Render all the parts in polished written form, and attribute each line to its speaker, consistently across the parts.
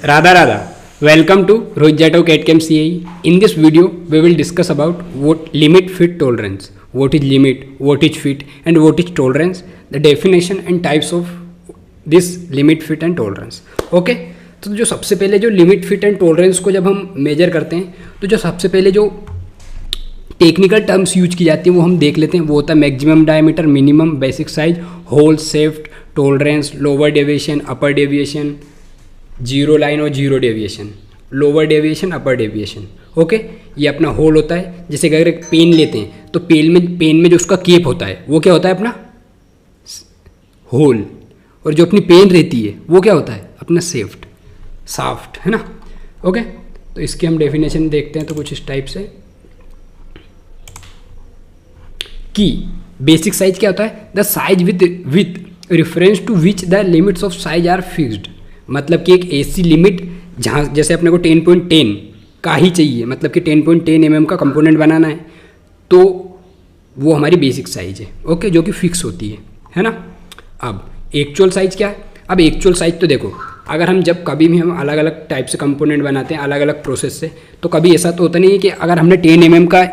Speaker 1: Radha Radha. Welcome to Rohit Jatov CATCAM CAE. In this video, we will discuss about what limit fit tolerance. What is limit, what is fit, and what is tolerance. The definition and types of this limit, fit and tolerance. Okay? तो जो सबसे पहले जो limit fit and tolerance को जब हम major करते हैं तो जो सबसे पहले जो टेक्निकल टर्म्स यूज की जाती हैं वो हम देख लेते हैं. वो होता है maximum diameter, minimum basic size, hole shaft, tolerance, lower deviation, upper deviation, zero line और zero deviation, lower deviation, upper deviation. Okay, ये अपना होल होता है. जैसे अगर एक पेन लेते हैं तो पेन में जो उसका केप होता है वो क्या होता है? अपना होल. और जो अपनी पेन रहती है वो क्या होता है? अपना शेफ्ट, साफ्ट, है ना. ओके, तो इसकी हम डेफिनेशन देखते हैं तो कुछ इस टाइप से कि बेसिक साइज क्या होता है? The size with reference to which the limits of size are fixed. मतलब कि एक ऐसी लिमिट जहाँ जैसे अपने को 10.10 का ही चाहिए, मतलब कि 10.10 mm का कंपोनेंट बनाना है तो वो हमारी बेसिक साइज है. ओके, जो कि फिक्स होती है ना. अब एक्चुअल साइज क्या है? अब एक्चुअल साइज तो देखो, अगर हम जब कभी भी हम अलग अलग टाइप से कंपोनेंट बनाते हैं अलग अलग प्रोसेस से, तो कभी ऐसा तो होता नहीं है कि अगर हमने 10 mm का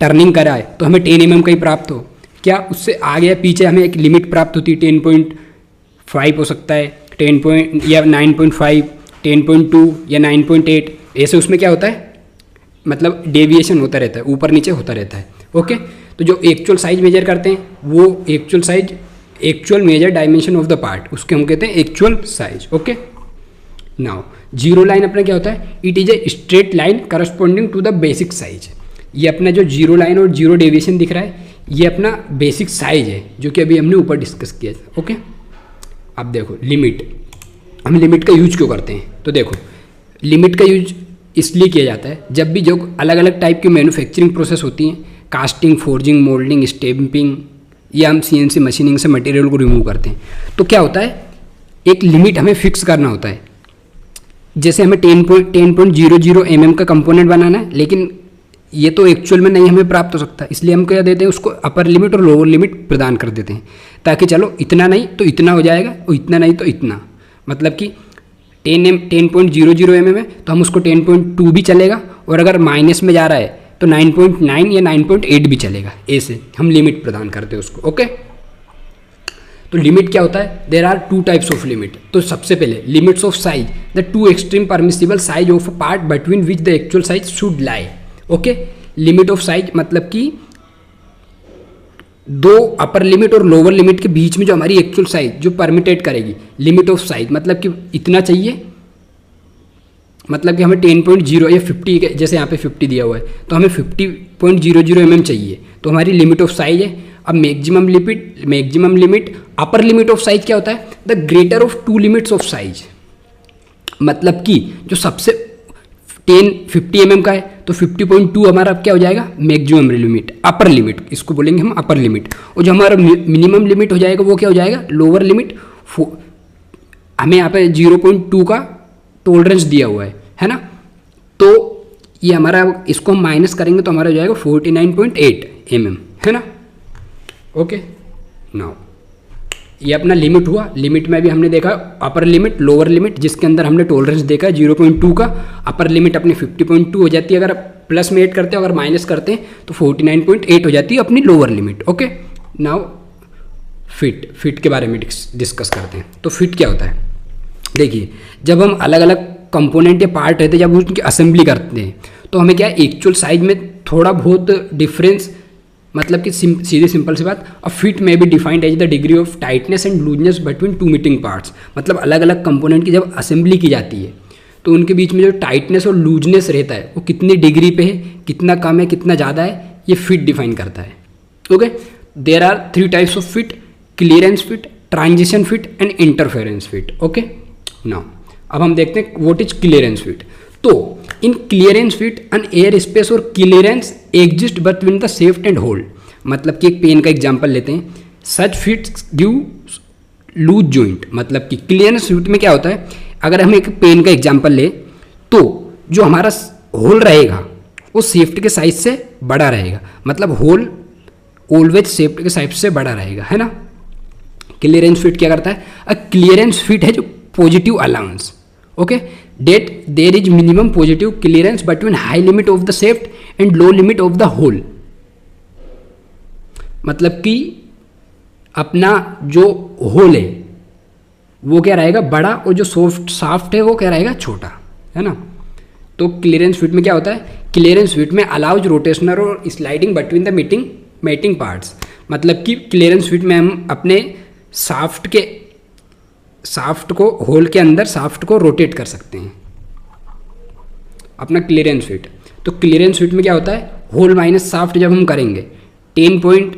Speaker 1: टर्निंग करा है तो हमें 10 mm का ही प्राप्त हो. क्या उससे आगे या पीछे हमें एक लिमिट प्राप्त होती है? 10.5 हो सकता है, 10 या 9.5, 10.2 या 9.8. ऐसे उसमें क्या होता है? मतलब डेविएशन होता रहता है, ऊपर नीचे होता रहता है. ओके, तो जो एक्चुअल साइज मेजर करते हैं वो actual size, actual measure dimension of the part, उसके हम कहते हैं actual size. Okay, now zero line अपना क्या होता है? It is a straight line corresponding to the basic size. ये अपना जो जीरो लाइन और जीरो डेविएशन दिख रहा है ये अपना बेसिक साइज है, जो कि अभी हमने ऊपर डिस्कस किया था. ओके, अब देखो लिमिट, हम लिमिट का यूज क्यों करते हैं? तो देखो लिमिट का यूज इसलिए किया जाता है जब भी जो अलग अलग टाइप की मैन्युफैक्चरिंग प्रोसेस होती हैं, कास्टिंग, फोर्जिंग, मोल्डिंग, स्टैम्पिंग, या हम CNC मशीनिंग से मटेरियल को रिमूव करते हैं, तो क्या होता है? एक लिमिट हमें फिक्स करना होता है. जैसे हमें 10.00 mm का कंपोनेंट बनाना है, लेकिन ये तो एक्चुअल में नहीं हमें प्राप्त हो सकता, इसलिए हम क्या देते हैं? उसको अपर लिमिट और लोअर लिमिट प्रदान कर देते हैं, ताकि चलो इतना नहीं तो इतना हो जाएगा और इतना नहीं तो इतना. मतलब कि 10.00 mm है तो हम उसको 10.2 भी चलेगा, और अगर माइनस में जा रहा है तो 9.9 या 9.8 भी चलेगा. ऐसे हम लिमिट प्रदान करते हैं उसको. ओके, तो लिमिट क्या होता है? There are two types of limit. तो सबसे पहले limits of size, the two extreme permissible size of a part between which the actual size should lie. Okay, limit of size मतलब कि दो अपर लिमिट और लोअर लिमिट के बीच में जो हमारी एक्चुअल साइज जो परमिटेट करेगी. लिमिट ऑफ साइज मतलब कि इतना चाहिए, मतलब कि हमें 10.0 या 50, जैसे यहाँ पे 50 दिया हुआ है तो हमें 50.00 mm चाहिए, तो हमारी लिमिट ऑफ साइज है. अब maximum limit, upper limit of size क्या होता है? The greater of to limits of size. मतलब कि जो सबसे 50 mm का है तो 50.2 हमारा क्या हो जाएगा? मैक्सिमम लिमिट, अपर लिमिट, इसको बोलेंगे हम अपर लिमिट. और जो हमारा मिनिमम लिमिट हो जाएगा वो क्या हो जाएगा? Lower limit. हमें यहाँ पे 0.2 का टॉलरेंस दिया हुआ है ना, तो ये हमारा, इसको हम माइनस करेंगे तो हमारा हो जाएगा 49.8 mm, है ना. ओके, नाउ ये अपना लिमिट हुआ. लिमिट में भी हमने देखा अपर लिमिट, लोअर लिमिट, जिसके अंदर हमने टॉलरेंस देखा 0.2 का. अपर लिमिट अपनी 50.2 हो जाती है अगर प्लस में ऐड करते हैं, अगर माइनस करते हैं तो 49.8 हो जाती है अपनी lower limit. Okay, now fit के बारे में डिस्कस करते हैं. तो फिट क्या होता है? देखिए, जब हम अलग अलग कंपोनेंट या पार्ट रहते हैं, जब उनकी असेंबली करते हैं तो हमें क्या है? एक्चुअल साइज में थोड़ा बहुत डिफरेंस, मतलब कि सीधी सिंपल सी बात. अ फिट में भी defined as the degree of tightness and looseness between two meeting parts. मतलब अलग अलग कंपोनेंट की जब असेंबली की जाती है तो उनके बीच में जो टाइटनेस और लूजनेस रहता है वो कितनी डिग्री पे है, कितना कम है, कितना ज़्यादा है, ये फिट डिफाइन करता है. Okay, there are 3 types of fit: clearance fit, transition fit and interference fit. Okay, now अब हम देखते हैं व्हाट इज क्लियरेंस फिट. तो in clearance fit an air space और clearance exist between the shaft and hole. मतलब कि एक pen का एग्जांपल लेते हैं. Such fits give loose joint. मतलब कि क्लियरेंस फिट में क्या होता है? अगर हम एक पेन का एग्जांपल ले तो जो हमारा होल रहेगा वो शेफ्ट के साइज से बड़ा रहेगा. मतलब होल ऑलवेज शेफ्ट के साइज से बड़ा रहेगा, है ना. क्लियरेंस फिट क्या करता है? क्लियरेंस फिट है जो positive allowance, okay, that there is minimum positive clearance between high limit of the shaft and low limit of the hole. मतलब कि अपना जो होल है वो क्या रहेगा, बड़ा, और जो शाफ्ट है वो क्या रहेगा, छोटा, है ना। तो क्लियरेंस फिट में क्या होता है, क्लियरेंस फिट में अलाउज रोटेशनल और sliding between the mating parts. मतलब कि क्लियरेंस फिट में हम अपने शाफ्ट को होल के अंदर शाफ्ट को रोटेट कर सकते हैं, अपना क्लियरेंस फिट। तो क्लियरेंस फिट में क्या होता है, होल माइनस शाफ्ट जब हम करेंगे 10 पॉइंट,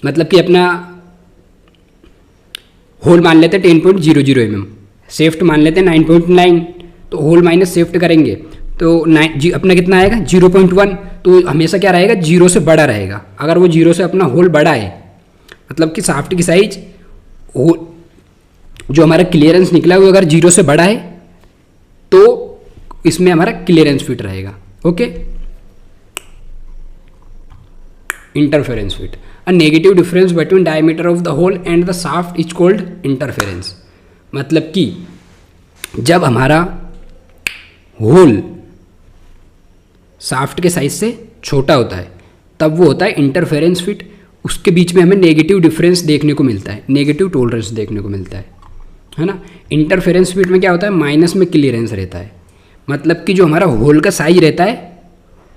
Speaker 1: मतलब कि अपना होल मान लेते हैं 10.00 mm, शेफ्ट मान लेते हैं 9.9, तो होल माइनस शेफ्ट करेंगे तो अपना कितना आएगा 0.1। तो हमेशा क्या रहेगा, 0 से बड़ा रहेगा। अगर वो 0 से अपना होल बड़ा है, मतलब कि शाफ्ट की साइज जो हमारा क्लियरेंस निकला है वो अगर 0 से बड़ा है तो इसमें हमारा क्लियरेंस फिट रहेगा। Okay, interference fit, a negative difference between diameter of the hole and the shaft is called interference. मतलब कि जब हमारा होल शाफ्ट के साइज से छोटा होता है तब वो होता है इंटरफेरेंस फिट। उसके बीच में हमें नेगेटिव डिफरेंस देखने को मिलता है, नेगेटिव टॉलरेंस देखने को मिलता है ना। इंटरफेरेंस फिट में क्या होता है, माइनस में क्लियरेंस रहता है। मतलब कि जो हमारा होल का साइज रहता है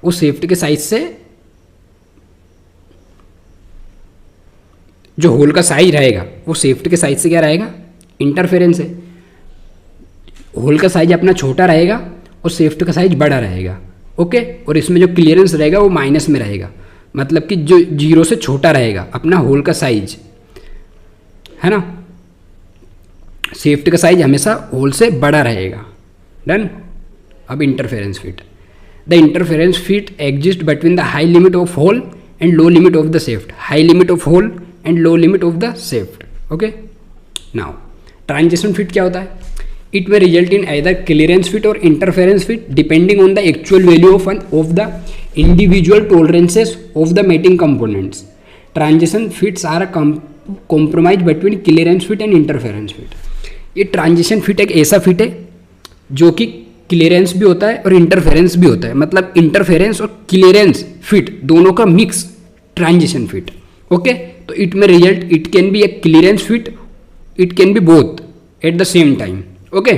Speaker 1: वो शेफ्ट के साइज से, जो होल का साइज रहेगा वो शेफ्ट के साइज से क्या रहेगा, इंटरफेरेंस है। होल का साइज अपना छोटा रहेगा और शेफ्ट का साइज बड़ा रहेगा। ओके, और इसमें जो क्लियरेंस रहेगा वो माइनस में रहेगा। मतलब कि जो 0 से छोटा रहेगा अपना होल का साइज, है ना, शेफ्ट का साइज हमेशा होल से बड़ा रहेगा। डन। अब interference fit, the interference fit exist between the high limit of hole and low limit of the shaft, high limit of hole and low limit of the shaft. Okay, now transition fit क्या होता है, it may result in either clearance fit or interference fit depending on the actual value of the individual tolerances of the mating components. Transition fits are a compromise between clearance fit and interference fit. ये transition fit एक ऐसा fit है जो कि clearance भी होता है और इंटरफेरेंस भी होता है। मतलब इंटरफेरेंस और क्लियरेंस फिट दोनों का मिक्स ट्रांजिशन फिट। ओके, तो इट में result, it can B A clearance fit, it can B both at the same time. Okay,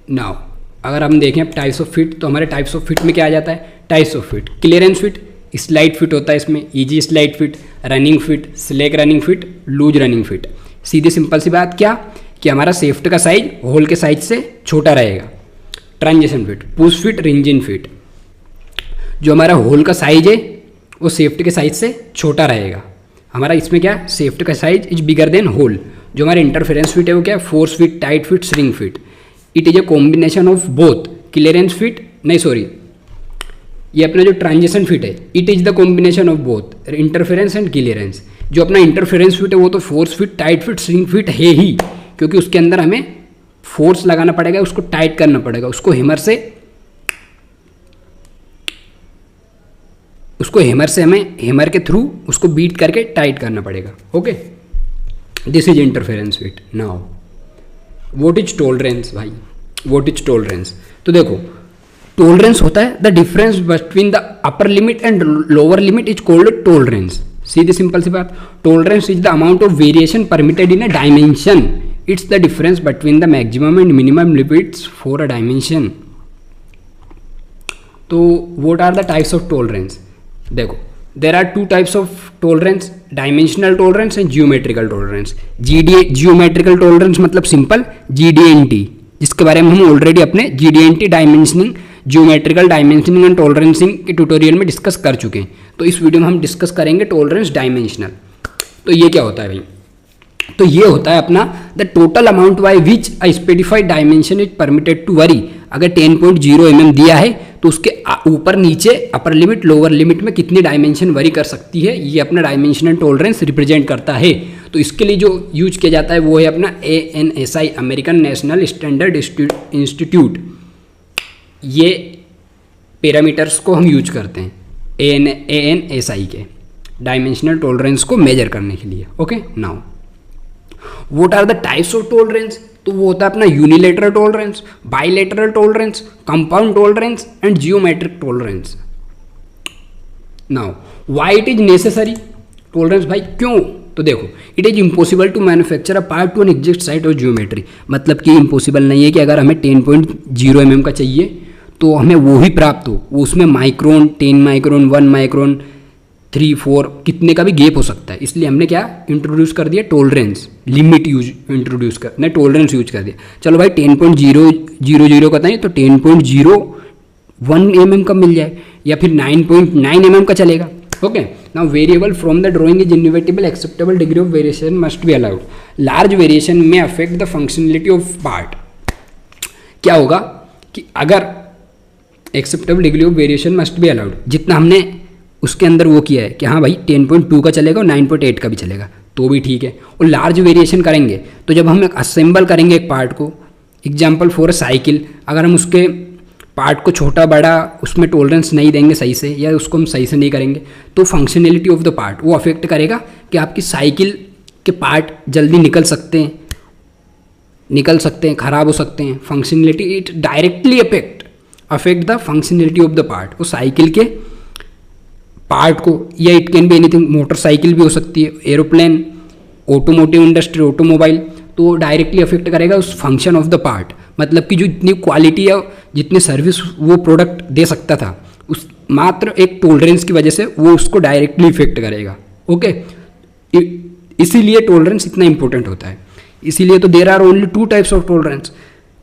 Speaker 1: now अगर हम देखें टाइप्स ऑफ फिट, तो हमारे टाइप्स ऑफ फिट में क्या आ जाता है, types of fit, clearance fit, slide fit होता है इसमें, easy slide fit, running fit, slack running fit, loose running fit. सीधी सिंपल सी बात क्या कि हमारा शेफ्ट का साइज होल के साइज से छोटा रहेगा। Transition fit, push fit, wringing fit, जो हमारा होल का साइज है वो शेफ्ट के साइज से छोटा रहेगा। हमारा इसमें क्या, शेफ्ट का size is bigger than hole. जो हमारा इंटरफेरेंस फिट है वो क्या है, force fit, tight fit, shrink fit. It is a combination of both clearance fit, नहीं सॉरी, ये अपना जो ट्रांजिशन फिट है it is the combination of both interference and clearance. जो अपना इंटरफेरेंस फिट है वो तो force fit, tight fit, shrink fit है ही, क्योंकि उसके अंदर हमें फोर्स लगाना पड़ेगा, उसको टाइट करना पड़ेगा, उसको हेमर से हमें हेमर के थ्रू उसको बीट करके टाइट करना पड़ेगा। Okay, this is interference fit. Now what is tolerance, भाई व्हाट इज टॉलरेंस। तो देखो टॉलरेंस होता है the difference between the upper limit and lower limit is called tolerance. सीधी सिंपल सी बात, tolerance is the amount of variation permitted in a dimension, it's the difference between the maximum and minimum limits for a dimension. तो what are the types of tolerance, देखो there are two types of tolerance, dimensional tolerance and geometrical tolerance. Geometrical tolerance मतलब simple GDNT, जिसके बारे में हम already अपने GDNT dimensioning, geometrical dimensioning and tolerancing के tutorial में डिस्कस कर चुके हैं। तो इस वीडियो में हम डिस्कस करेंगे टॉलरेंस डायमेंशनल। तो ये क्या होता है भाई, तो ये होता है अपना the total amount by which a specified dimension is permitted to vary. अगर 10.0 mm दिया है तो उसके ऊपर नीचे अपर लिमिट लोअर लिमिट में कितनी डायमेंशन वरी कर सकती है, ये अपना डायमेंशनल टॉलरेंस रिप्रेजेंट करता है। तो इसके लिए जो यूज किया जाता है वो है अपना ANSI, American national standard institute. ये पैरामीटर्स को हम यूज करते हैं ANSI के डायमेंशनल टॉलरेंस को मेजर करने के लिए। Okay, now what are the types of tolerance, तो वो होता है अपना unilateral tolerance, bilateral tolerance, compound tolerance and geometric tolerance. Now why it is necessary tolerance भाई, क्यों? तो देखो, it is impossible to manufacture a part to an exact size of geometry. मतलब कि इम्पॉसिबल नहीं है कि अगर हमें 10.0 mm का चाहिए तो हमें वो ही प्राप्त हो, वो उसमें माइक्रोन, 10 माइक्रोन, 1 माइक्रोन, 3, 4 कितने का भी गैप हो सकता है। इसलिए हमने क्या इंट्रोड्यूस कर दिया, टॉलरेंस लिमिट यूज इंट्रोड्यूस कर, नहीं टॉलरेंस यूज कर दिया। चलो भाई 10.000 का था तो 10.01 mm का मिल जाए, या फिर 9.9 mm का चलेगा। Okay, now variable from the drawing is inevitable, acceptable degree of variation must be allowed. Large variation में affect the functionality of part. क्या होगा कि अगर acceptable degree of variation must be allowed, जितना हमने उसके अंदर वो किया है कि हाँ भाई 10.2 का चलेगा और 9.8 का भी चलेगा तो भी ठीक है। और लार्ज वेरिएशन करेंगे तो जब हम असेंबल करेंगे एक पार्ट को, एग्जाम्पल फॉर अ साइकिल, अगर हम उसके पार्ट को छोटा बड़ा उसमें टॉलरेंस नहीं देंगे सही से, या उसको हम सही से नहीं करेंगे, तो फंक्शनैलिटी ऑफ द पार्ट वो अफेक्ट करेगा कि आपकी साइकिल के पार्ट जल्दी निकल सकते हैं, खराब हो सकते हैं। Functionality it directly affect the functionality of the part, वो साइकिल के पार्ट को, या it can be anything, motorcycle भी हो सकती है, एरोप्लेन, ऑटोमोटिव इंडस्ट्री, ऑटोमोबाइल, तो डायरेक्टली अफेक्ट करेगा उस फंक्शन ऑफ द पार्ट। मतलब कि जो इतनी क्वालिटी या जितनी सर्विस वो प्रोडक्ट दे सकता था, उस मात्र एक टॉलरेंस की वजह से वो उसको डायरेक्टली इफेक्ट करेगा। ओके, इसीलिए टॉलरेंस इतना इंपॉर्टेंट होता है। इसीलिए तो there are only 2 types of tolerance,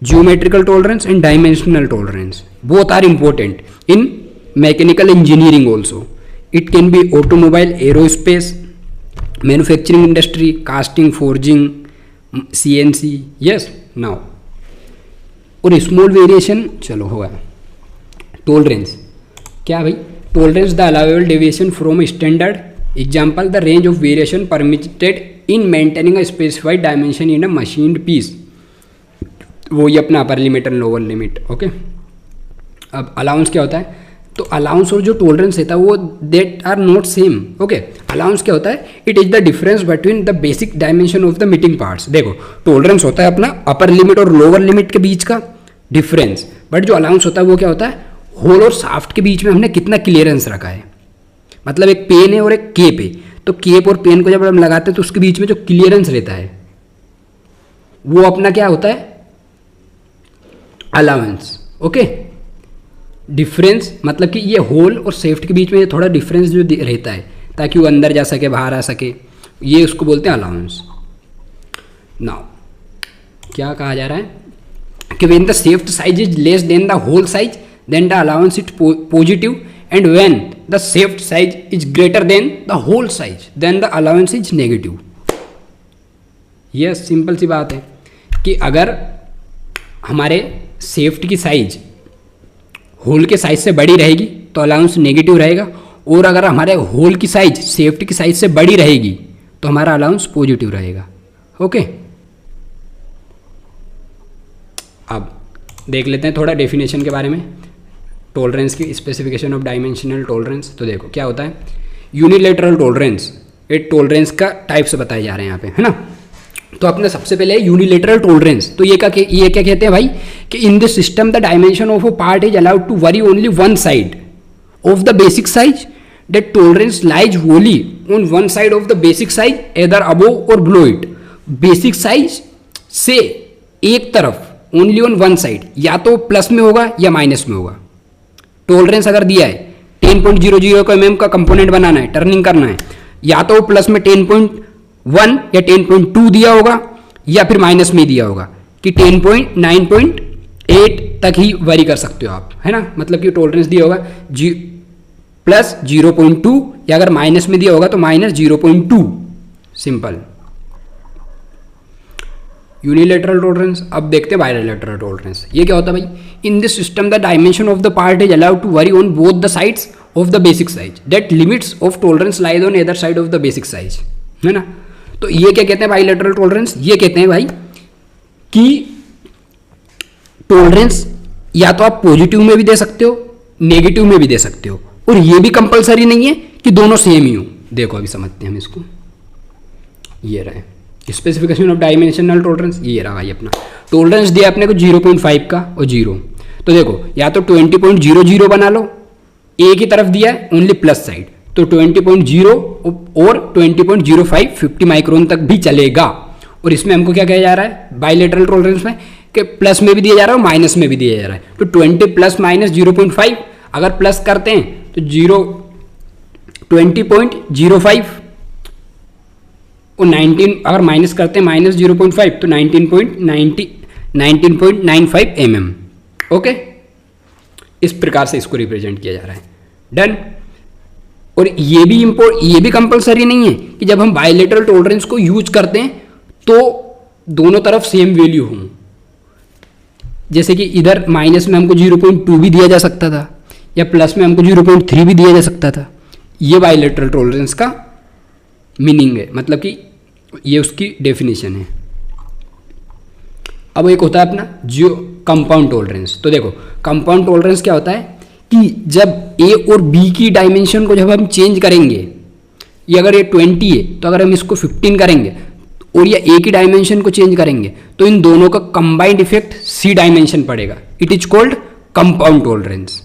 Speaker 1: geometrical tolerance and dimensional tolerance. Both are important in mechanical engineering also. It can be automobile, aerospace, manufacturing industry, casting, forging, CNC। Yes, now और small variation, चलो हो गया। Tolerance क्या भाई, tolerance the allowable deviation from standard, example the range of variation permitted in maintaining a specified dimension in a machined piece. वो ही अपना upper limit and lower limit. Okay, अब अलाउंस क्या होता है, तो अलाउंस और जो टॉलरेंस रहता है वो that are not same. Okay, allowance क्या होता है, it is the difference between the basic dimension of the meeting parts. देखो, टॉलरेंस होता है अपना अपर लिमिट और लोअर लिमिट के बीच का डिफरेंस, बट जो अलाउंस होता है वो क्या होता है, होल और शाफ्ट के बीच में हमने कितना क्लियरेंस रखा है। मतलब एक पेन है और एक केप है, तो केप और पेन को जब हम लगाते हैं तो उसके बीच में जो क्लियरेंस रहता है वो अपना क्या होता है, अलाउंस। ओके, डिफरेंस मतलब कि ये होल और सेफ्ट के बीच में थोड़ा डिफरेंस जो रहता है ताकि वो अंदर जा सके, बाहर आ सके, ये उसको बोलते हैं अलाउंस। नाउ क्या कहा जा रहा है कि when the shaft size is less than the hole size then the allowance is positive, and when the shaft size is greater than the hole size then the allowance is negative. Yes, simple सी बात है कि अगर हमारे सेफ्ट की size whole के size से बड़ी रहेगी तो अलाउंस नेगेटिव रहेगा, और अगर हमारे होल की साइज सेफ्टी की साइज से बड़ी रहेगी तो हमारा अलाउंस पॉजिटिव रहेगा। ओके, अब देख लेते हैं थोड़ा डेफिनेशन के बारे में, टॉलरेंस की, स्पेसिफिकेशन ऑफ डायमेंशनल टॉलरेंस। तो देखो क्या होता है, यूनिलेटरल टॉलरेंस, ये टॉलरेंस का टाइप्स बताए जा रहे हैं यहाँ पे, है ना। तो अपने सबसे पहले यूनिलेटरल टॉलरेंस, तो ये क्या कहते हैं भाई कि in this system the dimension of a part is allowed to vary only one side of the basic size, that tolerance lies wholly on one side of the basic size either above और below it. Basic size से एक तरफ only on one side, या तो plus में होगा या minus में होगा। टॉलरेंस अगर दिया है 10.00 mm का कंपोनेंट बनाना है, टर्निंग करना है, या तो प्लस में 10.1 या 10.2 दिया होगा, या फिर माइनस में दिया होगा कि 10.9.8 तक ही वरी कर सकते हो आप, है ना। मतलब कि टॉलरेंस दिया होगा प्लस 0.2, या अगर माइनस में दिया होगा तो माइनस 0.2, सिंपल। Unilateral tolerance. अब देखते हैं बाइलेटरल टॉलरेंस। ये क्या होता है भाई, in this system the dimension of the part is allowed to vary on both the sides of the basic size, that limits of tolerance lies on other side of the basic size, है ना। तो ये क्या कहते हैं bilateral tolerance, ये कहते हैं भाई कि टॉलरेंस या तो आप पॉजिटिव में भी दे सकते हो, नेगेटिव में भी दे सकते हो, और ये भी कंपलसरी नहीं है कि दोनों सेम ही हो। देखो अभी समझते हैं हम इसको, ये रहे स्पेसिफिकेशन ऑफ डायमेंशनल टॉलरेंस ये रहा भाई अपना। टॉलरेंस दिया अपने को 0.5 का और 0। तो देखो या तो 20.00 बना लो, ए की तरफ दिया है ओनली प्लस साइड, तो 20.0 और 20.05 50 माइक्रोन तक भी चलेगा। और इसमें हमको क्या कहा जा रहा है बायलेटरल टॉलरेंस में कि प्लस में भी दिया जा रहा है और माइनस में भी दिया जा रहा है। तो 20 प्लस माइनस 0.5, अगर प्लस करते हैं तो 20.05 और 19 अगर माइनस करते हैं माइनस 0.5 तो 19.95 mm। ओके, इस प्रकार से इसको रिप्रेजेंट किया जा रहा है। डन। और ये भी कंपलसरी नहीं है कि जब हम बायलेटरल टॉलरेंस को यूज करते हैं तो दोनों तरफ सेम वैल्यू हो। जैसे कि इधर माइनस में हमको 0.2 भी दिया जा सकता था या प्लस में हमको 0.3 भी दिया जा सकता था। ये बायलेटरल टॉलरेंस का मीनिंग है, मतलब कि ये उसकी डेफिनेशन है। अब एक होता है अपना जो कंपाउंड टॉलरेंस। तो देखो कंपाउंड टॉलरेंस क्या होता है कि जब ए और बी की डायमेंशन को जब हम चेंज करेंगे, ये अगर ये 20 है तो अगर हम इसको 15 करेंगे और ये ए की डायमेंशन को चेंज करेंगे तो इन दोनों का कंबाइंड इफेक्ट सी डायमेंशन पड़ेगा। It is called compound tolerance.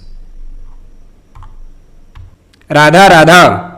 Speaker 1: Radha Radha.